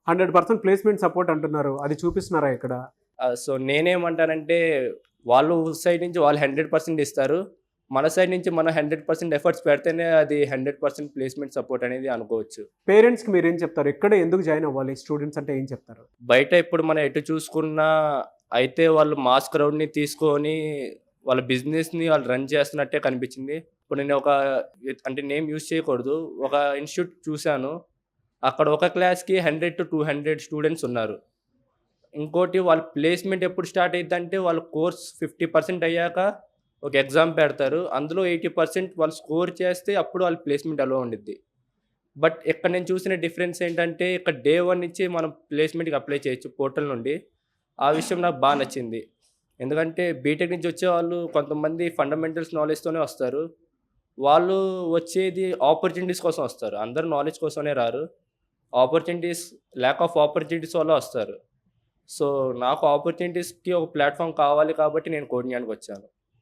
100% placement support అంటున్నారు. అది చూపిస్తున్నారా ఇక్కడ? సో నేనేమంటానంటే, వాళ్ళు సైడ్ నుంచి వాళ్ళు 100% ఇస్తారు. మన సైడ్ నుంచి మనం 100% ఎఫర్ట్స్ పెడితేనే అది 100% ప్లేస్‌మెంట్ సపోర్ట్ అనేది అనుకోవచ్చు. పేరెంట్స్‌కి మీరేం చెప్తారు? ఇక్కడే ఎందుకు జాయిన్ అవ్వాలి స్టూడెంట్స్ అంటే ఏం చెప్తారు? బయట ఇప్పుడు మనం ఎటు చూసుకున్నా అయితే వాళ్ళు మాస్ క్రౌడ్‌ని తీసుకొని వాళ్ళ బిజినెస్‌ని వాళ్ళు రన్ చేస్తున్నట్టే కనిపించింది. ఇప్పుడు నేను అంటే నేమ్ యూజ్ చేయకూడదు. ఒక ఇన్‌స్టిట్యూట్ చూసాను. అక్కడ ఒక క్లాస్‌కి 100-200 స్టూడెంట్స్ ఉన్నారు. ఇంకోటి వాళ్ళ ప్లేస్‌మెంట్ ఎప్పుడు స్టార్ట్ అయిద్దంటే వాళ్ళ కోర్స్ 50% అయ్యాక ఒక ఎగ్జామ్ పెడతారు. అందులో 80% వాళ్ళు స్కోర్ చేస్తే అప్పుడు వాళ్ళ ప్లేస్‌మెంట్ అలో ఉండిద్ది. బట్ ఇక్కడ నేను చూసిన డిఫరెన్స్ ఏంటంటే ఇక్కడ డే 1 నుంచి మనం ప్లేస్‌మెంట్‌కి అప్లై చేయొచ్చు పోర్టల్ నుండి. ఆ విషయం నాకు బా నచ్చింది. ఎందుకంటే బీటెక్ నుంచి వచ్చేవాళ్ళు కొంతమంది ఫండమెంటల్స్ నాలెడ్జ్‌తోనే వస్తారు. వాళ్ళు వచ్చేది ఆపర్చునిటీస్ కోసం వస్తారు. అందరూ నాలెడ్జ్ కోసమనే రారు. ల్యాక్ ఆఫ్ ఆపర్చునిటీస్ వల్ల వస్తారు. సో, నాకు ఆపర్చునిటీస్‌కి ఒక ప్లాట్‌ఫార్మ్ కావాలి కాబట్టి నేను కోడింగ్ వచ్చాను.